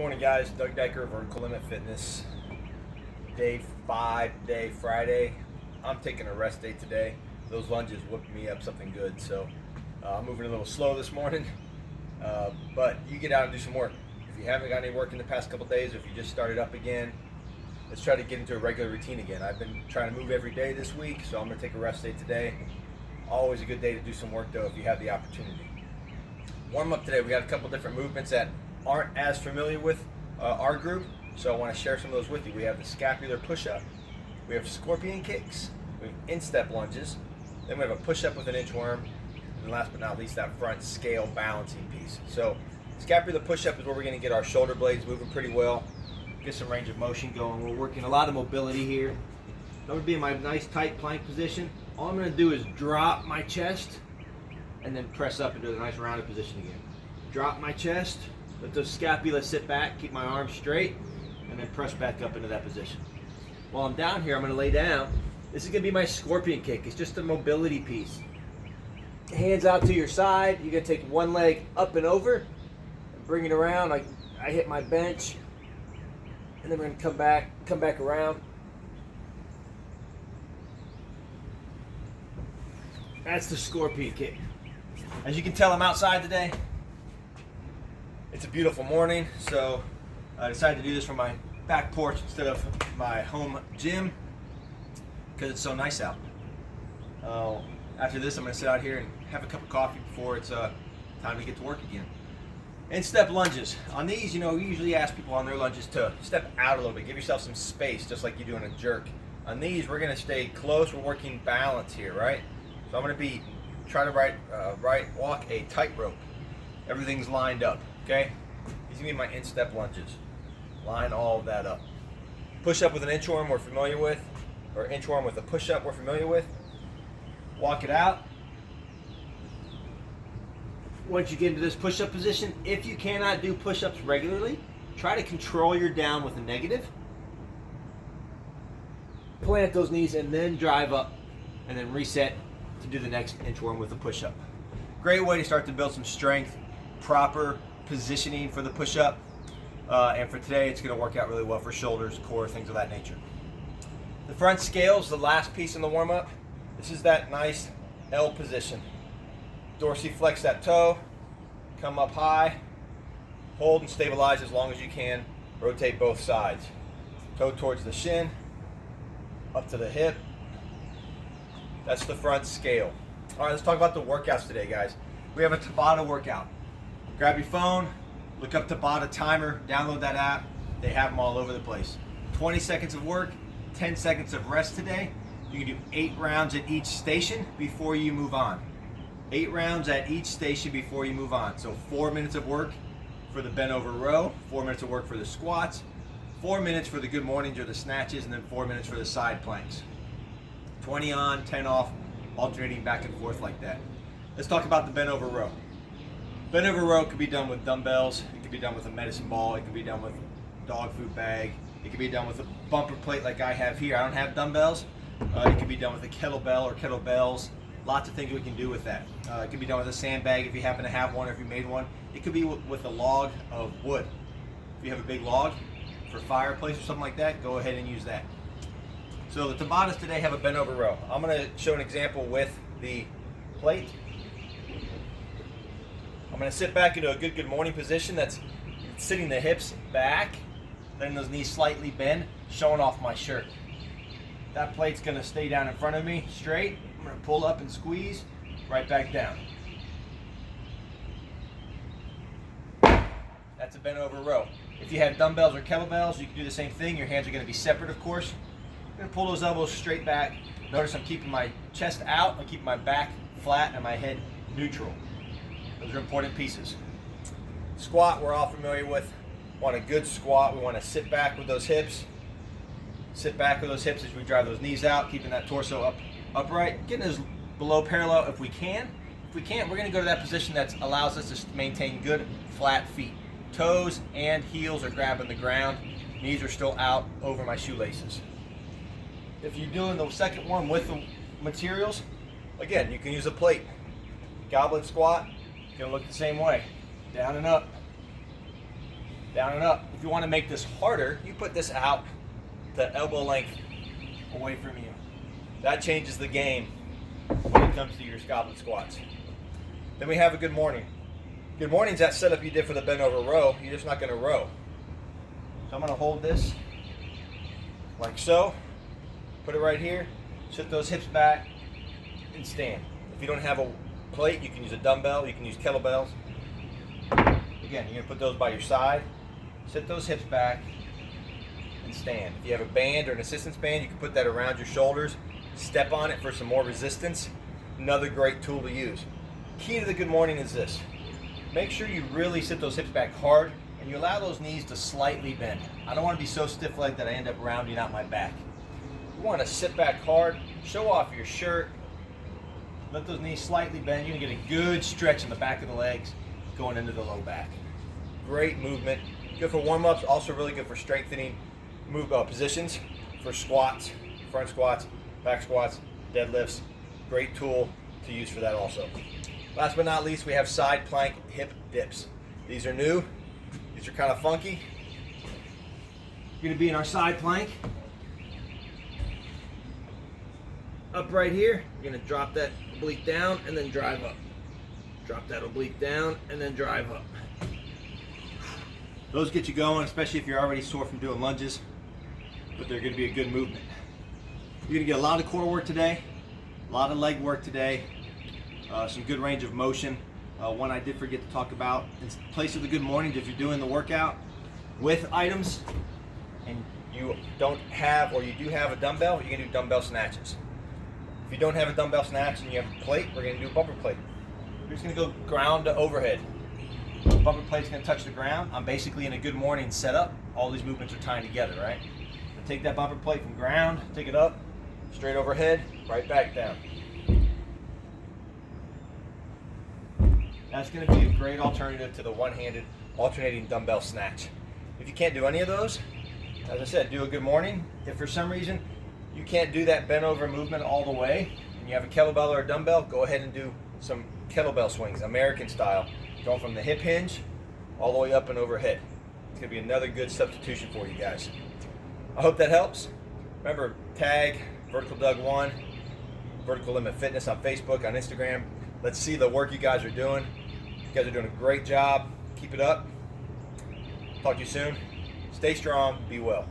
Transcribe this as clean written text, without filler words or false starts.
Morning, guys. Doug Decker, Vertical Limit Fitness. Day 5, Friday. I'm taking a rest day today. Those lunges whipped me up something good, so I'm moving a little slow this morning. But you get out and do some work. If you haven't got any work in the past couple days, or if you just started up again, let's try to get into a regular routine again. I've been trying to move every day this week, so I'm going to take a rest day today. Always a good day to do some work, though, if you have the opportunity. Warm up today. We got a couple different movements that aren't as familiar with our group, so I want to share some of those with you. We have the scapular push-up, we have scorpion kicks, we have instep lunges, then we have a push-up with an inchworm, and last but not least, that front scale balancing piece. So scapular push-up is where we're going to get our shoulder blades moving pretty well, get some range of motion going. We're working a lot of mobility here. I'm going to be in my nice tight plank position. All I'm going to do is drop my chest and then press up into a nice rounded position again. Drop my chest, let those scapula sit back, keep my arms straight, and then press back up into that position. While I'm down here, I'm going to lay down. This is going to be my scorpion kick. It's just a mobility piece. Hands out to your side. You're going to take one leg up and over, and bring it around. I hit my bench, and then we're going to come back around. That's the scorpion kick. As you can tell, I'm outside today. It's a beautiful morning, so I decided to do this from my back porch instead of my home gym because it's so nice out. After this, I'm going to sit out here and have a cup of coffee before it's time to get to work again. And step lunges. On these, we usually ask people on their lunges to step out a little bit, give yourself some space, just like you do in a jerk. On these, we're going to stay close. We're working balance here, right? So I'm going to try to walk a tightrope. Everything's lined up. Okay, these are going to be my instep lunges. Line all of that up. Push up with an inchworm we're familiar with, or inchworm with a push up we're familiar with. Walk it out. Once you get into this push up position, if you cannot do push ups regularly, try to control your down with a negative. Plant those knees and then drive up, and then reset to do the next inchworm with a push up. Great way to start to build some strength, proper positioning for the push-up, and for today it's going to work out really well for shoulders, core, things of that nature. The front scale is the last piece in the warm-up. This is that nice L position. Dorsiflex that toe, come up high, hold and stabilize as long as you can, rotate both sides. Toe towards the shin, up to the hip. That's the front scale. All right, let's talk about the workouts today, guys. We have a Tabata workout. Grab your phone, look up Tabata timer, download that app. They have them all over the place. 20 seconds of work, 10 seconds of rest today. You can do 8 rounds at each station before you move on. 8 rounds at each station before you move on. So 4 minutes of work for the bent over row, 4 minutes of work for the squats, 4 minutes for the good mornings or the snatches, and then 4 minutes for the side planks. 20 on, 10 off, alternating back and forth like that. Let's talk about the bent over row. Bent over row can be done with dumbbells, it can be done with a medicine ball, it can be done with a dog food bag, it can be done with a bumper plate like I have here. I don't have dumbbells. It can be done with a kettlebell or kettlebells. Lots of things we can do with that. It can be done with a sandbag if you happen to have one or if you made one. It could be with a log of wood. If you have a big log for a fireplace or something like that, go ahead and use that. So the Tabatas today have a bent over row. I'm going to show an example with the plate. I'm going to sit back into a good morning position that's sitting the hips back, letting those knees slightly bend, showing off my shirt. That plate's going to stay down in front of me straight. I'm going to pull up and squeeze right back down. That's a bent over row. If you have dumbbells or kettlebells, you can do the same thing. Your hands are going to be separate, of course. I'm going to pull those elbows straight back. Notice I'm keeping my chest out, I'm keeping my back flat and my head neutral. Those are important pieces. Squat, we're all familiar with. Want a good squat. We want to sit back with those hips. Sit back with those hips as we drive those knees out, keeping that torso upright. Getting as below parallel if we can. If we can't, we're going to go to that position that allows us to maintain good flat feet. Toes and heels are grabbing the ground. Knees are still out over my shoelaces. If you're doing the second one with the materials, again, you can use a plate. Goblet squat, going to look the same way. Down and up. down and up. If you want to make this harder, you put this out to elbow length away from you. That changes the game when it comes to your goblet squats. Then we have a good morning. Good morning's that setup you did for the bent over row. You're just not going to row. So I'm going to hold this like so. Put it right here. Sit those hips back and stand. If you don't have a plate, you can use a dumbbell. You can use kettlebells. Again, you're going to put those by your side. Sit those hips back and stand. If you have a band or an assistance band, you can put that around your shoulders. Step on it for some more resistance. Another great tool to use. Key to the good morning is this. Make sure you really sit those hips back hard and you allow those knees to slightly bend. I don't want to be so stiff-legged that I end up rounding out my back. You want to sit back hard, show off your shirt, let those knees slightly bend. You're going to get a good stretch in the back of the legs going into the low back. Great movement. Good for warm-ups, also really good for strengthening positions for squats, front squats, back squats, deadlifts. Great tool to use for that also. Last but not least, we have side plank hip dips. These are new. These are kind of funky. You're going to be in our side plank. Up right here, you're going to drop that oblique down and then drive up. Drop that oblique down and then drive up. Those get you going, especially if you're already sore from doing lunges, but they're going to be a good movement. You're going to get a lot of core work today, a lot of leg work today, some good range of motion. One I did forget to talk about, in place of the good mornings, if you're doing the workout with items and you don't have, or you do have a dumbbell, you're going to do dumbbell snatches. If you don't have a dumbbell snatch and you have a plate, we're going to do a bumper plate. We're just going to go ground to overhead. The bumper plate's going to touch the ground. I'm basically in a good morning setup. All these movements are tying together, right? So take that bumper plate from ground, take it up, straight overhead, right back down. That's going to be a great alternative to the one-handed alternating dumbbell snatch. If you can't do any of those, as I said, do a good morning. If for some reason you can't do that bent over movement all the way, and you have a kettlebell or a dumbbell, go ahead and do some kettlebell swings, American style, going from the hip hinge all the way up and overhead. It's going to be another good substitution for you guys. I hope that helps. Remember, tag Vertical Doug 1, Vertical Limit Fitness on Facebook, on Instagram. Let's see the work you guys are doing. You guys are doing a great job. Keep it up. Talk to you soon. Stay strong. Be well.